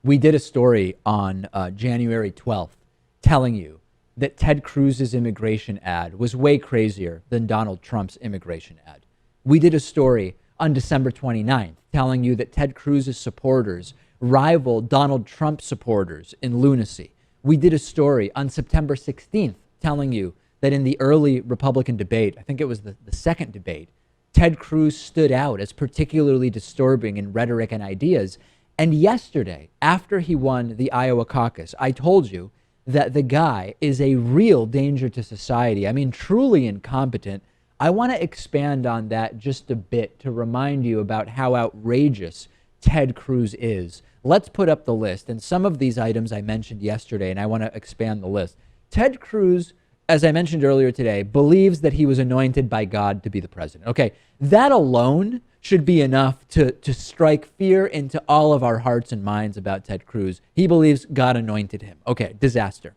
We did a story on January 12th telling you that Ted Cruz's immigration ad was way crazier than Donald Trump's immigration ad. We did a story on December 29th telling you that Ted Cruz's supporters rival Donald Trump supporters in lunacy. We did a story on September 16th telling you that in the early Republican debate, I think it was the second debate, Ted Cruz stood out as particularly disturbing in rhetoric and ideas. And yesterday, after he won the Iowa caucus, I told you that the guy is a real danger to society. I mean, truly incompetent. I want to expand on that just a bit to remind you about how outrageous Ted Cruz is. Let's put up the list. And some of these items I mentioned yesterday, and I want to expand the list. Ted Cruz, as I mentioned earlier today, believes that he was anointed by God to be the president. Okay, that alone should be enough to strike fear into all of our hearts and minds about Ted Cruz. He believes God anointed him. Okay, disaster.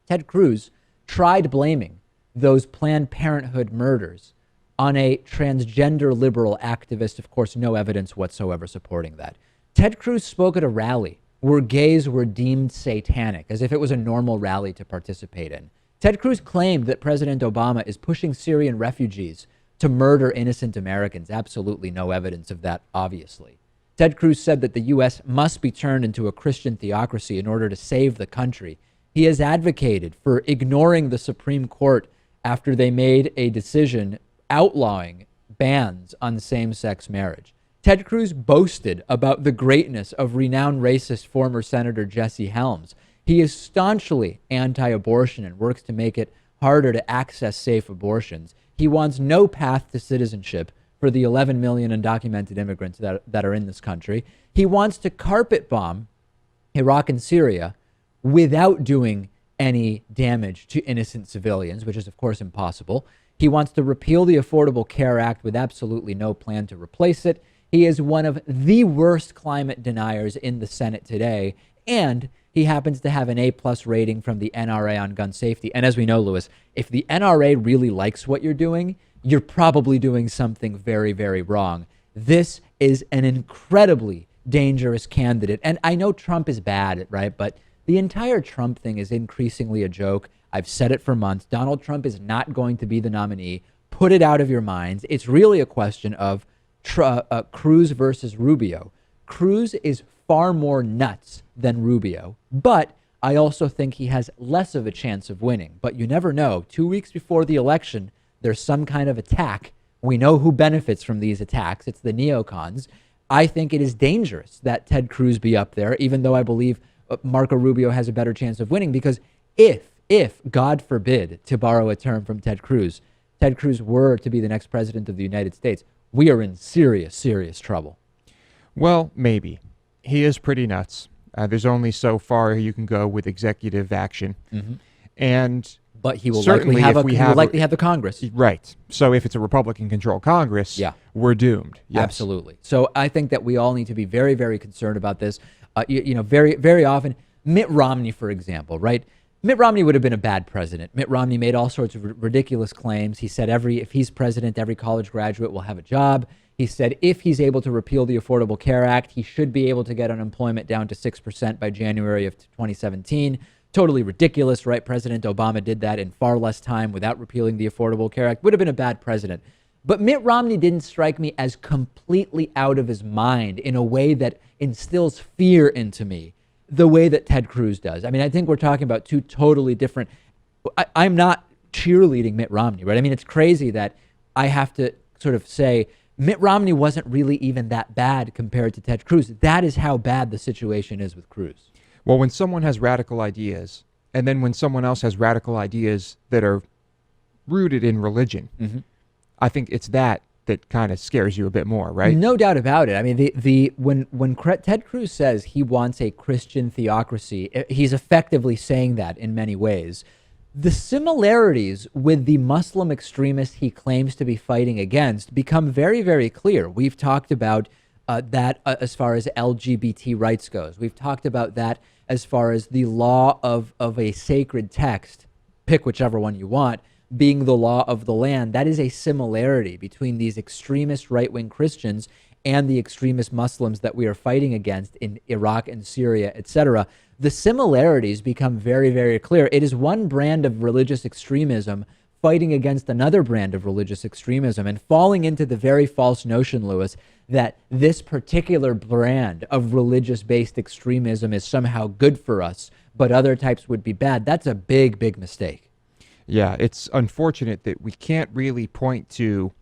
Ted Cruz tried blaming those Planned Parenthood murders on a transgender liberal activist. Of course, no evidence whatsoever supporting that. Ted Cruz spoke at a rally where gays were deemed satanic, as if it was a normal rally to participate in. Ted Cruz claimed that President Obama is pushing Syrian refugees to murder innocent Americans. Absolutely no evidence of that, obviously. Ted Cruz said that the U.S. must be turned into a Christian theocracy in order to save the country. He has advocated for ignoring the Supreme Court after they made a decision outlawing bans on same-sex marriage. Ted Cruz boasted about the greatness of renowned racist former Senator Jesse Helms. He is staunchly anti-abortion and works to make it harder to access safe abortions. He wants no path to citizenship for the 11 million undocumented immigrants that are in this country. He wants to carpet bomb Iraq and Syria without doing any damage to innocent civilians, which is, of course, impossible. He wants to repeal the Affordable Care Act with absolutely no plan to replace it. He is one of the worst climate deniers in the Senate today, and he happens to have an A-plus rating from the NRA on gun safety. And as we know, Lewis, if the NRA really likes what you're doing, you're probably doing something very, very wrong. This is an incredibly dangerous candidate. And I know Trump is bad, right? But the entire Trump thing is increasingly a joke. I've said it for months. Donald Trump is not going to be the nominee. Put it out of your minds. It's really a question of Cruz versus Rubio. Cruz is far more nuts than Rubio, but I also think he has less of a chance of winning. But you never know. 2 weeks before the election, there's some kind of attack. We know who benefits from these attacks. It's the neocons. I think it is dangerous that Ted Cruz be up there, even though I believe Marco Rubio has a better chance of winning, because if, God forbid, to borrow a term from Ted Cruz were to be the next president of the United States, we are in serious, serious trouble. Well, maybe. He is pretty nuts. There's only so far you can go with executive action. Mm-hmm. But he will likely have the Congress. Right. So if it's a Republican-controlled Congress, we're doomed. Yes. Absolutely. So I think that we all need to be very, very concerned about this. Very, very often, Mitt Romney, for example, right? Mitt Romney would have been a bad president. Mitt Romney made all sorts of ridiculous claims. He said if he's president, every college graduate will have a job. He said if he's able to repeal the Affordable Care Act, he should be able to get unemployment down to 6% by January of 2017. Totally ridiculous, right? President Obama did that in far less time without repealing the Affordable Care Act. Would have been a bad president. But Mitt Romney didn't strike me as completely out of his mind in a way that instills fear into me the way that Ted Cruz does. I mean, I think we're talking about two totally different. I'm not cheerleading Mitt Romney, right? I mean, it's crazy that I have to sort of say Mitt Romney wasn't really even that bad compared to Ted Cruz. That is how bad the situation is with Cruz. Well, when someone has radical ideas, and then when someone else has radical ideas that are rooted in religion, mm-hmm. I think it's that kind of scares you a bit more, right? No doubt about it. I mean, when Ted Cruz says he wants a Christian theocracy, he's effectively saying that in many ways. The similarities with the Muslim extremists he claims to be fighting against become very, very clear. We've talked about that as far as LGBT rights goes. We've talked about that as far as the law of a sacred text, pick whichever one you want, being the law of the land. That is a similarity between these extremist right-wing Christians and the extremist Muslims that we are fighting against in Iraq and Syria, etc., the similarities become very, very clear. It is one brand of religious extremism fighting against another brand of religious extremism and falling into the very false notion, Lewis, that this particular brand of religious-based extremism is somehow good for us, but other types would be bad. That's a big, big mistake. Yeah, it's unfortunate that we can't really point to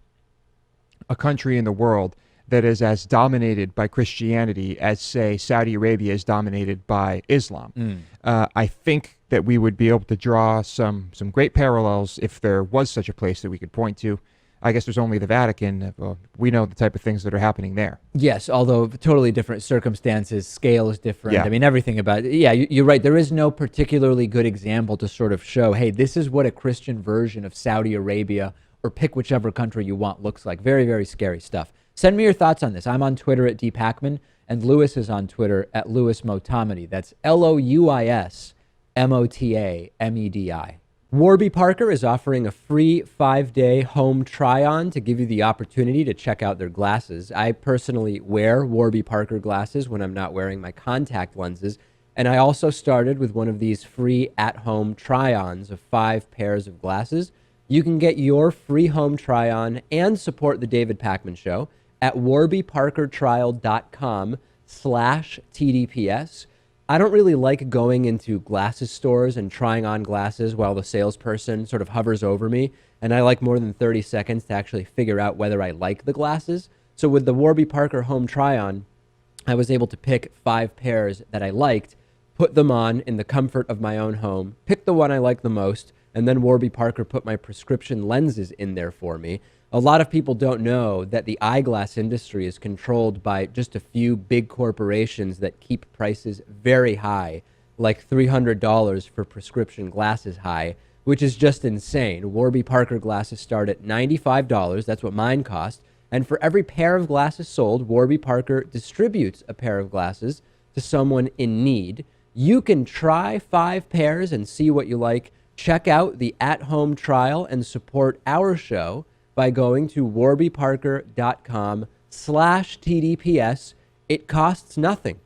a country in the world that is as dominated by Christianity as, say, Saudi Arabia is dominated by Islam. I think that we would be able to draw some great parallels if there was such a place that we could point to. I guess there's only the Vatican. We know the type of things that are happening there. Yes, although totally different circumstances, scale is different. Yeah. I mean, everything about it. Yeah, you're right. There is no particularly good example to sort of show, hey, this is what a Christian version of Saudi Arabia, or pick whichever country you want, looks like. Very, very scary stuff. Send me your thoughts on this. I'm on Twitter at @Pakman, and Lewis is on Twitter at @LewisMotamedi. That's LOUISMOTAMEDI. Warby Parker is offering a free 5-day home try-on to give you the opportunity to check out their glasses. I personally wear Warby Parker glasses when I'm not wearing my contact lenses, and I also started with one of these free at-home try-ons of 5 pairs of glasses. You can get your free home try-on and support the David Pakman Show at warbyparkertrial.com/TDPS. I don't really like going into glasses stores and trying on glasses while the salesperson sort of hovers over me, and I like more than 30 seconds to actually figure out whether I like the glasses. So with the Warby Parker home try-on, I was able to pick 5 pairs that I liked, put them on in the comfort of my own home, pick the one I like the most, and then Warby Parker put my prescription lenses in there for me. A lot of people don't know that the eyeglass industry is controlled by just a few big corporations that keep prices very high, like $300 for prescription glasses high, which is just insane. Warby Parker glasses start at $95. That's what mine cost. And for every pair of glasses sold, Warby Parker distributes a pair of glasses to someone in need. You can try 5 pairs and see what you like. Check out the at-home trial and support our show by going to warbyparker.com/TDPS. It costs nothing.